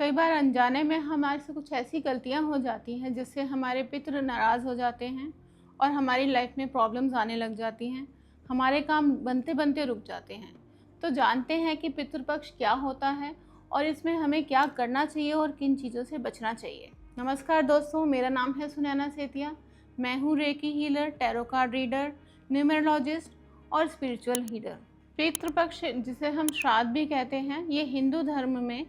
कई बार अनजाने में हमारे से कुछ ऐसी गलतियां हो जाती हैं जिससे हमारे पितृ नाराज़ हो जाते हैं और हमारी लाइफ में प्रॉब्लम्स आने लग जाती हैं, हमारे काम बनते बनते रुक जाते हैं। तो जानते हैं कि पितृपक्ष क्या होता है और इसमें हमें क्या करना चाहिए और किन चीज़ों से बचना चाहिए। नमस्कार दोस्तों, मेरा नाम है सुनैना सेतिया। मैं हूँ recce healer, tarot card reader, numerologist और स्पिरिचुअल हीलर। पितृपक्ष, जिसे हम श्राद्ध भी कहते हैं, ये हिंदू धर्म में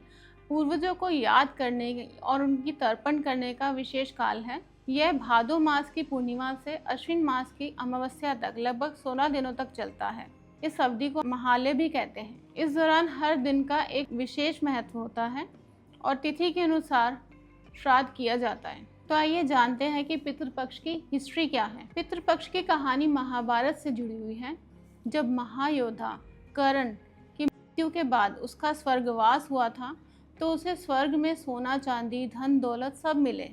पूर्वजों को याद करने और उनकी तर्पण करने का विशेष काल है। यह भादो मास की पूर्णिमा से अश्विन मास की अमावस्या तक लगभग 16 दिनों तक चलता है। इस अवधि को महालय भी कहते हैं। इस दौरान हर दिन का एक विशेष महत्व होता है और तिथि के अनुसार श्राद्ध किया जाता है। तो आइए जानते हैं कि पितृपक्ष की हिस्ट्री क्या है। पितृपक्ष की कहानी महाभारत से जुड़ी हुई है। जब महायोद्धा कर्ण की मृत्यु के बाद उसका स्वर्गवास हुआ था तो उसे स्वर्ग में सोना चांदी धन दौलत सब मिले,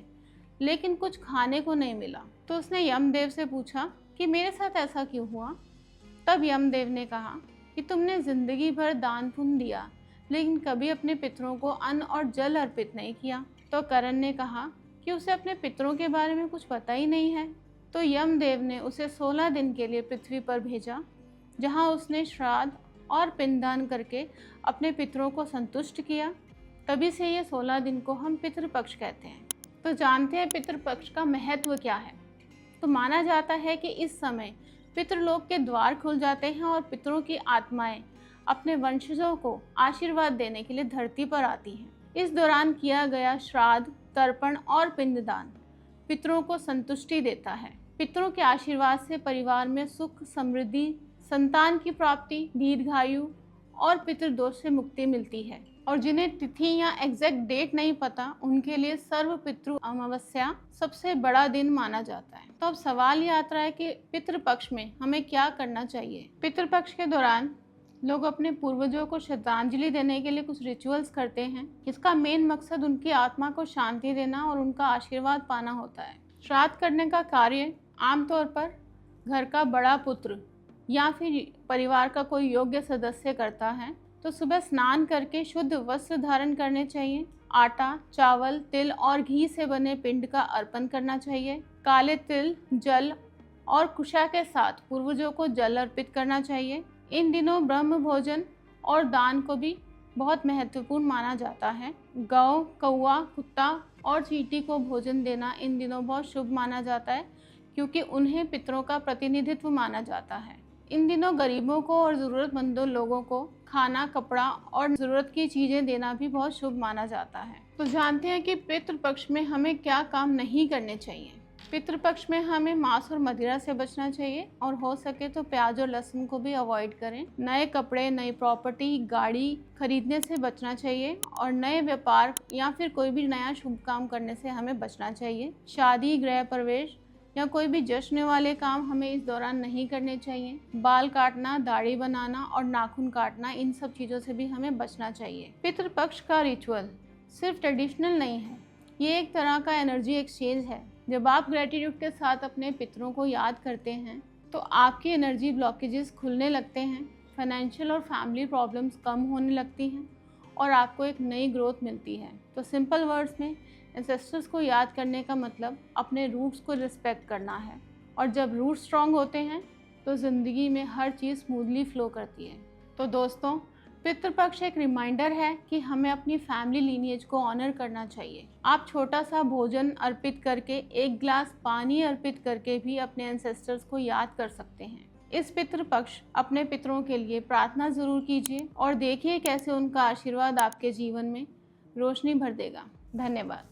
लेकिन कुछ खाने को नहीं मिला। तो उसने यमदेव से पूछा कि मेरे साथ ऐसा क्यों हुआ। तब यमदेव ने कहा कि तुमने जिंदगी भर दान पुण्य दिया, लेकिन कभी अपने पितरों को अन्न और जल अर्पित नहीं किया। तो कर्ण ने कहा कि उसे अपने पितरों के बारे में कुछ पता ही नहीं है। तो यमदेव ने उसे 16 दिन के लिए पृथ्वी पर भेजा, जहाँ उसने श्राद्ध और पिंडदान करके अपने पितरों को संतुष्ट किया। तभी से ये 16 दिन को हम पितृपक्ष कहते हैं। तो जानते हैं पितृपक्ष का महत्व क्या है। तो माना जाता है कि इस समय पितृलोक के द्वार खुल जाते हैं और पितरों की आत्माएं अपने वंशजों को आशीर्वाद देने के लिए धरती पर आती हैं। इस दौरान किया गया श्राद्ध, तर्पण और पिंडदान पितरों को संतुष्टि देता है। पितरों के आशीर्वाद से परिवार में सुख, समृद्धि, संतान की प्राप्ति, दीर्घायु और पितृदोष से मुक्ति मिलती है। और जिन्हें तिथि या एग्जैक्ट डेट नहीं पता, उनके लिए सर्व पितृ अमावस्या सबसे बड़ा दिन माना जाता है। तो अब सवाल ये आता है कि पितृपक्ष में हमें क्या करना चाहिए। पितृपक्ष के दौरान लोग अपने पूर्वजों को श्रद्धांजलि देने के लिए कुछ रिचुअल्स करते हैं। इसका मेन मकसद उनकी आत्मा को शांति देना और उनका आशीर्वाद पाना होता है। श्राद्ध करने का कार्य आमतौर पर घर का बड़ा पुत्र या फिर परिवार का कोई योग्य सदस्य करता है। तो सुबह स्नान करके शुद्ध वस्त्र धारण करने चाहिए। आटा, चावल, तिल और घी से बने पिंड का अर्पण करना चाहिए। काले तिल, जल और कुशा के साथ पूर्वजों को जल अर्पित करना चाहिए। इन दिनों ब्रह्म भोजन और दान को भी बहुत महत्वपूर्ण माना जाता है। गौ, कौआ, कुत्ता और चींटी को भोजन देना इन दिनों बहुत शुभ माना जाता है, क्योंकि उन्हें पितरों का प्रतिनिधित्व माना जाता है। इन दिनों गरीबों को और ज़रूरतमंदों लोगों को खाना, कपड़ा और ज़रूरत की चीज़ें देना भी बहुत शुभ माना जाता है। तो जानते हैं कि पितृपक्ष में हमें क्या काम नहीं करने चाहिए। पितृपक्ष में हमें मांस और मदिरा से बचना चाहिए और हो सके तो प्याज और लहसुन को भी अवॉइड करें। नए कपड़े, नई प्रॉपर्टी, गाड़ी खरीदने से बचना चाहिए और नए व्यापार या फिर कोई भी नया शुभ काम करने से हमें बचना चाहिए। शादी, गृह प्रवेश या कोई भी जश्न वाले काम हमें इस दौरान नहीं करने चाहिए। बाल काटना, दाढ़ी बनाना और नाखून काटना, इन सब चीज़ों से भी हमें बचना चाहिए। पितृपक्ष का रिचुअल सिर्फ ट्रेडिशनल नहीं है, ये एक तरह का एनर्जी एक्सचेंज है। जब आप ग्रेटिट्यूड के साथ अपने पितरों को याद करते हैं तो आपकी एनर्जी ब्लॉकेजेस खुलने लगते हैं, फाइनेंशियल और फैमिली प्रॉब्लम्स कम होने लगती हैं और आपको एक नई ग्रोथ मिलती है। तो सिंपल वर्ड्स में एंसेस्टर्स को याद करने का मतलब अपने रूट्स को रिस्पेक्ट करना है। और जब रूट स्ट्रांग होते हैं तो ज़िंदगी में हर चीज़ स्मूथली फ्लो करती है। तो दोस्तों, पितृपक्ष एक रिमाइंडर है कि हमें अपनी फैमिली लीनिएज को ऑनर करना चाहिए। आप छोटा सा भोजन अर्पित करके, एक ग्लास पानी अर्पित करके भी अपने एंसेस्टर्स को याद कर सकते हैं। इस पितृपक्ष अपने पितरों के लिए प्रार्थना ज़रूर कीजिए और देखिए कैसे उनका आशीर्वाद आपके जीवन में रोशनी भर देगा। धन्यवाद।